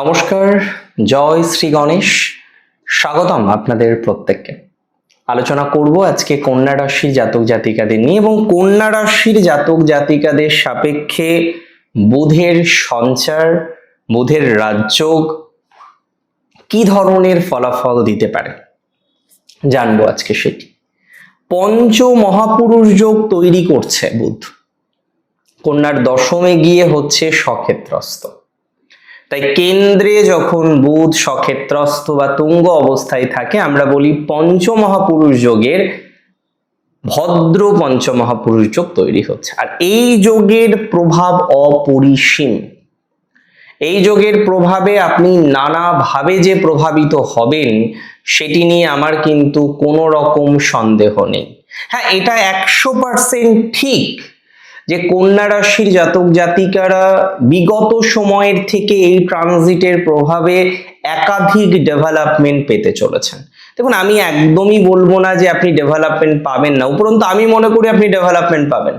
নমস্কার, জয় শ্রী গণেশ। স্বাগতম আপনাদের প্রত্যেককে। আলোচনা করব আজকে কন্যা রাশির জাতক জাতিকাদের নিয়ে এবং কন্যা রাশির জাতক জাতিকাদের সাপেক্ষে বুধের সঞ্চার, বুধের রাজযোগ কি ধরনের ফলাফল দিতে পারে জানবো আজকে সেটি। পঞ্চ মহাপুরুষ যোগ তৈরি করছে বুধ, কন্যার দশমে গিয়ে হচ্ছে স্বক্ষেত্রস্থ। তাই কেন্দ্রে যখন বুধ স্বক্ষেত্রস্থ বা তুঙ্গ অবস্থায় থাকে আমরা বলি পঞ্চমহাপুরুষ যোগের ভদ্র পঞ্চমহাপুরুষ যোগ তৈরি হচ্ছে। আর এই যোগের প্রভাব অপরিসীম। এই যোগের প্রভাবে আপনি নানাভাবে যে প্রভাবিত হবেন সেটি নিয়ে আমার কিন্তু কোনো রকম সন্দেহ নেই। হ্যাঁ, এটা 100% ঠিক যে কন্যা রাশির জাতক জাতিকারা বিগত সময়ের থেকে এই ট্রানজিটের প্রভাবে একাধিক ডেভেলপমেন্ট পেতে চলেছেন। দেখুন, আমি একদমই বলবো না যে আপনি ডেভেলপমেন্ট পাবেন না, উপরন্তু আমি মনে করি আপনি ডেভেলপমেন্ট পাবেন।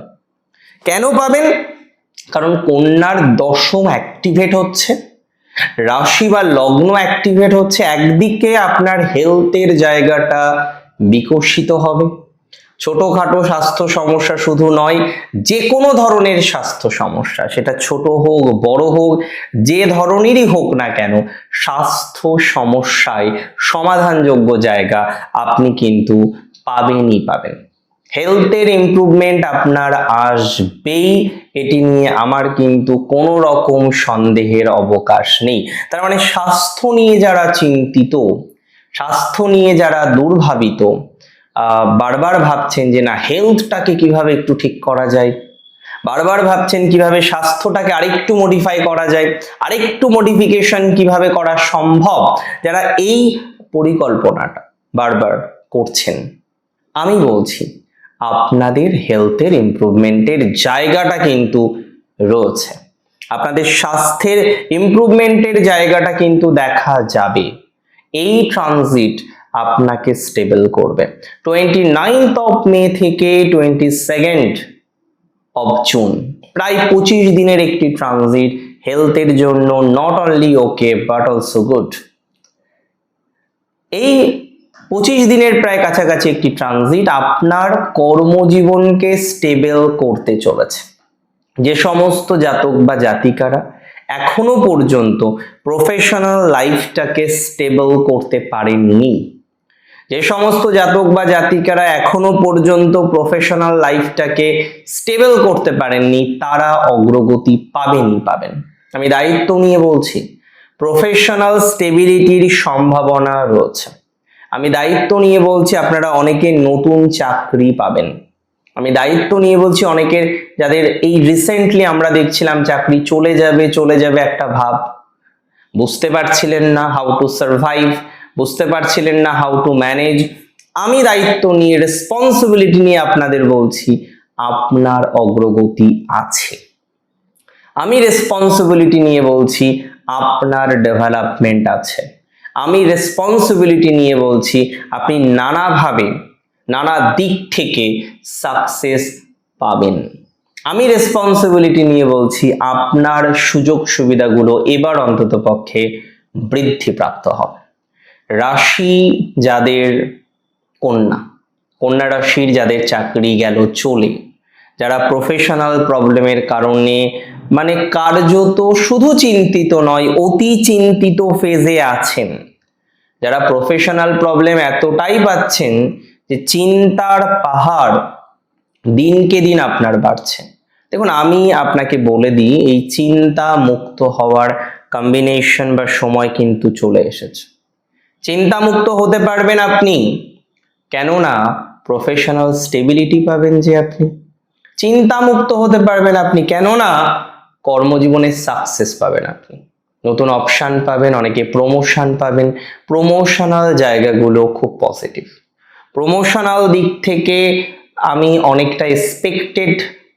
কেন পাবেন? কারণ কন্যার দশম অ্যাক্টিভেট হচ্ছে, রাশি বা লগ্ন অ্যাক্টিভেট হচ্ছে। একদিকে আপনার হেলথের জায়গাটা বিকশিত হবে, ছোটখাটো স্বাস্থ্য সমস্যা শুধু নয়, যে কোনো ধরনের স্বাস্থ্য সমস্যা, সেটা ছোট হোক বড় হোক, যে ধরনেরই হোক না কেন, স্বাস্থ্য সমস্যায় সমাধানযোগ্য জায়গা আপনি কিন্তু পাবেনই পাবেন। হেলথের ইমপ্রুভমেন্ট আপনার আসবেই, এটি নিয়ে আমার কিন্তু কোনো রকম সন্দেহের অবকাশ নেই। তার মানে স্বাস্থ্য নিয়ে যারা চিন্তিত, স্বাস্থ্য নিয়ে যারা দুর্ভাবিত, বারবার ভাবছেন যে না হেলথটাকে কিভাবে একটু ঠিক করা যায়, বারবার ভাবছেন কিভাবে স্বাস্থ্যটাকে আরেকটু মডিফাই করা যায়, আরেকটু মডিফিকেশন কিভাবে করা সম্ভব, যারা এই পরিকল্পনাটা বারবার করছেন, আমি বলছি আপনাদের হেলথের ইমপ্রুভমেন্টের জায়গাটা কিন্তু রয়েছে, আপনাদের স্বাস্থ্যের ইমপ্রুভমেন্টের জায়গাটা কিন্তু দেখা যাবে। এই ট্রানজিট আপনাকে স্টেবল করবে। 29th of May থেকে 22nd of June, প্রায় 25 দিনের একটি ট্রানজিট হেলথের জন্য not only okay but also good. এই 25 দিনের প্রায় কাছাকাছি একটি ট্রানজিট আপনার কর্মজীবনকে স্টেবল করতে চলেছে। যে সমস্ত জাতক বা জাতিকারা এখনো পর্যন্ত প্রফেশনাল লাইফটাকে স্টেবল করতে পারেননি, যে সমস্ত জাতক বা জাতিকারা এখনো পর্যন্ত প্রফেশনাল লাইফটাকে স্টেবল করতে পারেননি, তারা অগ্রগতি পাবেন। আমি দায়িত্ব নিয়ে বলছি, প্রফেশনাল স্টেবিলিটির সম্ভাবনা রয়েছে। আমি দায়িত্ব নিয়ে বলছি আপনারা অনেকে নতুন চাকরি পাবেন। আমি দায়িত্ব নিয়ে বলছি অনেকের, যাদের এই রিসেন্টলি আমরা দেখছিলাম চাকরি চলে যাবে একটা ভাব, বুঝতে পারছিলেন না হাউ টু সার্ভাইভ, বুঝতে পারছিলেন না হাউ টু ম্যানেজ। আমি দায়িত্ব নিয়ে, রেসপন্সিবিলিটি নিয়ে আপনাদের বলছি আপনার অগ্রগতি আছে। আমি রেসপন্সিবিলিটি নিয়ে বলছি আপনার ডেভেলপমেন্ট আছে। আমি রেসপন্সিবিলিটি নিয়ে বলছি আপনি নানাভাবে, নানা দিক থেকে সাকসেস পাবেন। আমি রেসপন্সিবিলিটি নিয়ে বলছি আপনার সুযোগ সুবিধাগুলো এবার অন্তত পক্ষে বৃদ্ধিপ্রাপ্ত হবে। রাশি যাদের কন্যা রাশির যাদের চাকরি গেল চলে, যারা প্রফেশনাল প্রবলেমের কারণে মানে কার্যত শুধু চিন্তিত নয় অতি চিন্তিত ফেজে আছেন, যারা প্রফেশনাল প্রবলেম এতটাই পাচ্ছেন যে চিন্তার পাহাড় দিনকে দিন আপনার বাড়ছে। দেখুন, আমি আপনাকে বলে দিই, এই চিন্তা মুক্ত হওয়ার কম্বিনেশন বা সময় কিন্তু চলে এসেছে। চিন্তা মুক্ত হতে পারবেন আপনি, কেননা প্রফেশনাল স্টেবিলিটি পাবেন যে আপনি। চিন্তা মুক্ত হতে পারবেন আপনি, কেননা কর্মজীবনে সাকসেস পাবেন আপনি, নতুন অপশন পাবেন, অনেকে প্রমোশন পাবেন। প্রমোশনাল জায়গাগুলো খুব পজিটিভ। প্রমোশনাল দিক থেকে আমি অনেকটা এক্সপেক্টেড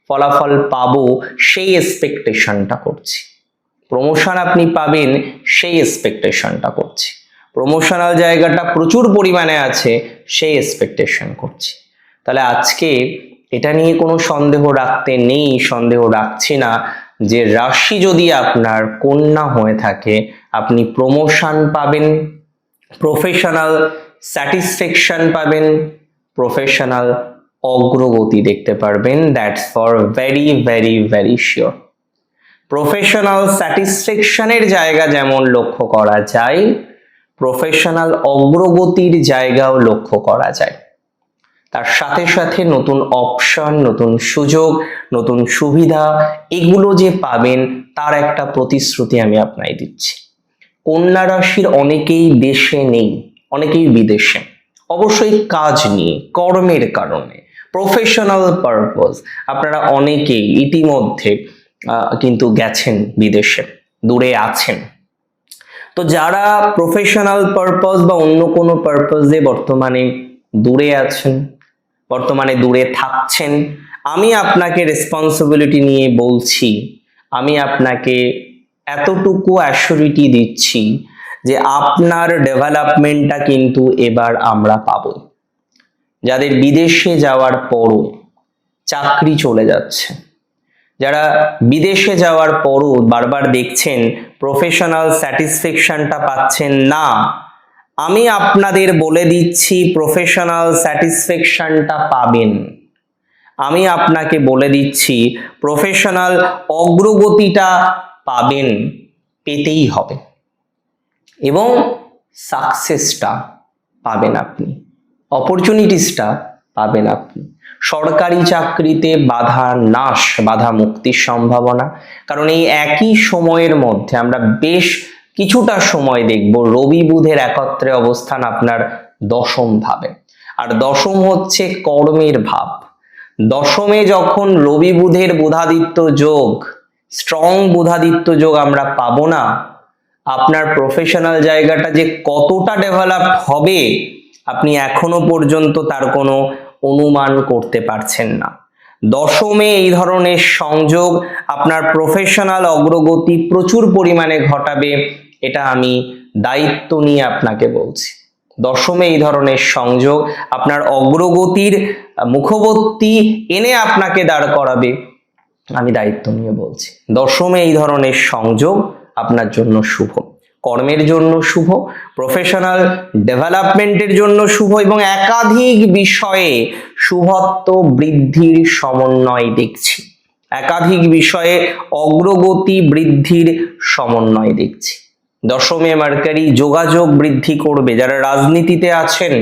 ফলাফল পাবো, সেই এক্সপেকটেশনটা করছি। প্রমোশন আপনি পাবেন সেই এক্সপেকটেশনটা করছি। প্রমোশনাল জায়গাটা প্রচুর পরিমাণে আছে সেই এক্সপেকটেশন করছি। তাহলে আজকে এটা নিয়ে কোনো সন্দেহ রাখছি না যে রাশি যদি আপনার কন্যা হয়ে থাকে আপনি প্রমোশন পাবেন, প্রফেশনাল স্যাটিসফ্যাকশন পাবেন, প্রফেশনাল অগ্রগতি দেখতে পারবেন। That's for very very very sure. Professional স্যাটিসফ্যাকশনের জায়গা যেমন লক্ষ্য করা যায়, প্রফেশনাল অগ্রগতির জায়গাও লক্ষ্য করা যায়। তার সাথে সাথে নতুন অপশন, নতুন সুযোগ, নতুন সুবিধা এগুলো যে পাবেন তার একটা প্রতিশ্রুতি আমি আপনাকে দিচ্ছি। কন্যা রাশির অনেকেই দেশে নেই, অনেকেই বিদেশে, অবশ্যই কাজ নিয়ে, কর্মের কারণে, প্রফেশনাল পারপোজ আপনারা অনেকেই ইতিমধ্যে কিন্তু গেছেন বিদেশে, দূরে আছেন। তো যারা প্রফেশনাল পারপোজ বা অন্য কোনো পারপোজে বর্তমানে দূরে আছেন, বর্তমানে দূরে থাকছেন, আমি আপনাকে রেসপন্সিবিলিটি নিয়ে বলছি, আমি আপনাকে এতটুকু অ্যাসিউরিটি দিচ্ছি যে আপনার ডেভেলপমেন্টটা কিন্তু এবার আমরা পাবো। যাদের বিদেশে যাওয়ার পরও চাকরি চলে যাচ্ছে, যারা বিদেশে যাওয়ার পরও বারবার দেখছেন প্রফেশনাল স্যাটিসফ্যাকশনটা পাচ্ছেন না, আমি আপনাদের বলে দিচ্ছি প্রফেশনাল স্যাটিসফ্যাকশনটা পাবেন। আমি আপনাকে বলে দিচ্ছি প্রফেশনাল অগ্রগতিটা পাবেন, পেতেই হবে, এবং সাকসেসটা পাবেন আপনি, অপরচুনিটিসটা পাবেন আপনি। সরকারি চাকরিতে বাধা নাশ, বাধা মুক্তির সম্ভাবনা, কারণ এই একই সময়ের মধ্যে আমরা বেশ কিছুটা সময় দেখব রবি বুধের একত্রে অবস্থান আপনার দশম ভাবে, আর দশম হচ্ছে কর্মের ভাব। দশমে যখন রবি বুধের বুধাদিত্য যোগ, স্ট্রং বুধাদিত্য যোগ আমরা পাবো না, আপনার প্রফেশনাল জায়গাটা যে কতটা ডেভেলপ হবে আপনি এখনো পর্যন্ত তার কোনো অনুমান করতে পারছেন না। দশমে এই ধরনের সংযোগ আপনার প্রফেশনাল অগ্রগতি প্রচুর পরিমাণে ঘটাবে, এটা আমি দায়িত্ব নিয়ে আপনাকে বলছি। দশমে এই ধরনের সংযোগ আপনার অগ্রগতির মুখবর্তী এনে আপনাকে দাঁড় করাবে, আমি দায়িত্ব নিয়ে বলছি। দশমে এই ধরনের সংযোগ আপনার জন্য শুভ, কর্মের জন্য শুভ, প্রফেশনাল ডেভেলপমেন্টের জন্য শুভ, এবং একাধিক বিষয়ে শুভত্ব বৃদ্ধির সমন্বয় দেখছি, একাধিক বিষয়ে অগ্রগতি বৃদ্ধির সমন্বয় দেখছি। দশমে মার্কারি যোগাযোগ বৃদ্ধি করবে। যারা রাজনীতিতে আছেন,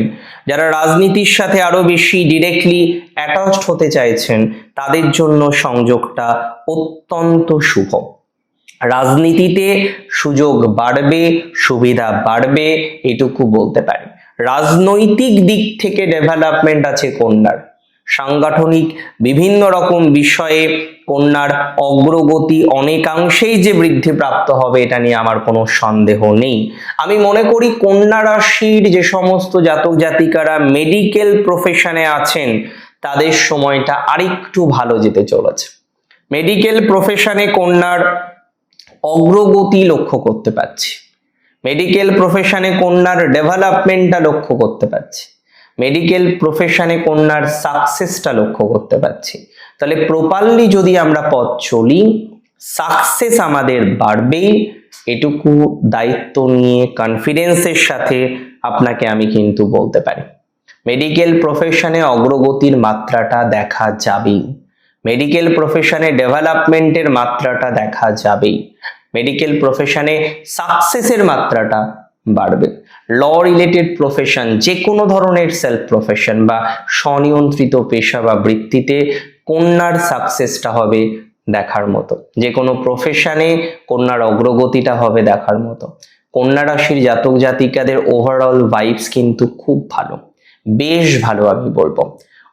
যারা রাজনীতির সাথে আরো বেশি ডিরেক্টলি অ্যাটাচড হতে চাইছেন, তাদের জন্য সংযোগটা অত্যন্ত শুভ। রাজনীতিতে সুযোগ বাড়বে, সুবিধা বাড়বে, এটুকু বলতে পারি। রাজনৈতিক দিক থেকে ডেভেলপমেন্ট আছে কন্যার, সাংগঠনিক বিভিন্ন রকম বিষয়ে কন্যার অগ্রগতি অনেকাংশেই যে বৃদ্ধি প্রাপ্ত হবে এটা নিয়ে আমার কোনো সন্দেহ নেই। আমি মনে করি কন্যা রাশির যে সমস্ত জাতক জাতিকারা মেডিকেল প্রফেশনে আছেন তাদের সময়টা আরেকটু ভালো যেতে চলেছে। মেডিকেল প্রফেশনে কন্যার অগ্রগতি লক্ষ্য করতে পারছি, মেডিকেল প্রফেশনে কন্যার ডেভেলপমেন্টটা লক্ষ্য করতে পারছি, মেডিকেল প্রফেশনে কন্যার সাকসেসটা লক্ষ্য করতে পারছি। তাহলে প্রপারলি যদি আমরা পথ চলি, সাকসেস আমাদের বাড়বেই, এটুকু দায়িত্ব নিয়ে কনফিডেন্সের সাথে আপনাকে আমি কিন্তু বলতে পারি। মেডিকেল প্রফেশনে অগ্রগতির মাত্রাটা দেখা যাবেই, মেডিকেল প্রফেশনে ডেভেলপমেন্টের মাত্রাটা দেখা যাবেই, মেডিকেল প্রফেশনে সাকসেসের মাত্রাটা বাড়বে। ল রিলেটেড প্রফেশন, যে কোনো ধরনের সেলফ প্রফেশন বা স্বনিয়ন্ত্রিত পেশা বা বৃত্তিতে কন্যার সাকসেসটা হবে দেখার মতো, যে কোনো প্রফেশনে কন্যার অগ্রগতিটা হবে দেখার মতো। কন্যা রাশির জাতক জাতিকাদের ওভারঅল ভাইবস কিন্তু খুব ভালো, বেশ ভালো আমি বলবো।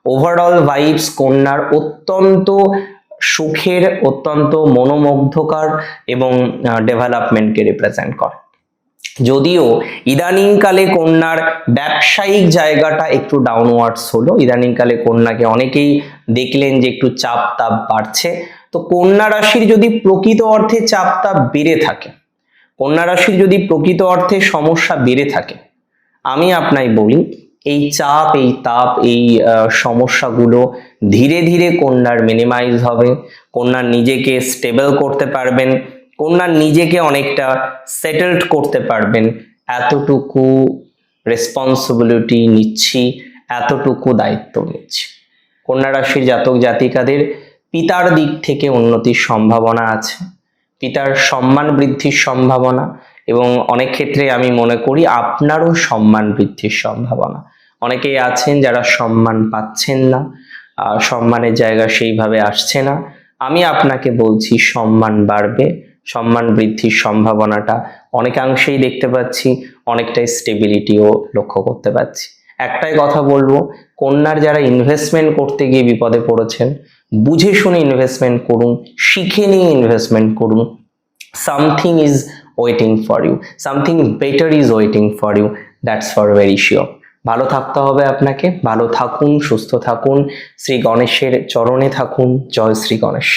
ওভারঅল ভাইবস কন্যার অত্যন্ত সুখের, অত্যন্ত মনোমুগ্ধকর এবং ডেভেলপমেন্টকে রিপ্রেজেন্ট করে। যদিও ইদানিংকালে কন্যার ব্যবসায়িক জায়গাটা একটু ডাউনওয়ার্ডস হলো, ইদানিংকালে কন্যাকে অনেকেই দেখলেন যে একটু চাপ তাপ বাড়ছে। তো কন্যা রাশির যদি প্রকৃত অর্থে চাপ তাপ বেড়ে থাকে, কন্যা রাশির যদি প্রকৃত অর্থে সমস্যা বেড়ে থাকে, আমি আপনাকে বলি এই চাপ, এই তাপ, এই সমস্যাগুলো ধীরে ধীরে কন্যার মিনিমাইজ হবে, কন্যা নিজেকে স্টেবল করতে পারবেন, কন্যা নিজেকে অনেকটা সেটেলড করতে পারবেন, এতটুকু রেসপন্সিবিলিটি নিচ্ছি, এতটুকু দায়িত্ব নিচ্ছি। কন্যা রাশির জাতক জাতিকাদের পিতার দিক থেকে উন্নতির সম্ভাবনা আছে, পিতার সম্মান বৃদ্ধির সম্ভাবনা, এবং অনেক ক্ষেত্রে আমি মনে করি আপনারও সম্মান বৃদ্ধির সম্ভাবনা। অনেকেই আছেন যারা সম্মান পাচ্ছেন না, সম্মানের জায়গা সেইভাবে আসছে না। আমি আপনাকে বলছি সম্মান বাড়বে, সম্মান বৃদ্ধির সম্ভাবনাটা অনেকাংশেই দেখতে পাচ্ছি, অনেকটাই স্টেবিলিটিও লক্ষ্য করতে পাচ্ছি। একটাই কথা বলবো, কন্যার যারা ইনভেস্টমেন্ট করতে গিয়ে বিপদে পড়েছেন, বুঝে শুনে ইনভেস্টমেন্ট করুন, শিখে নিয়ে ইনভেস্টমেন্ট করুন। Something is waiting for you, something better is waiting for you, that's for very sure. ভালো থাকতে হবে আপনাকে, ভালো থাকুন, সুস্থ থাকুন, শ্রী গণেশের চরণে থাকুন। জয় শ্রী গণেশ।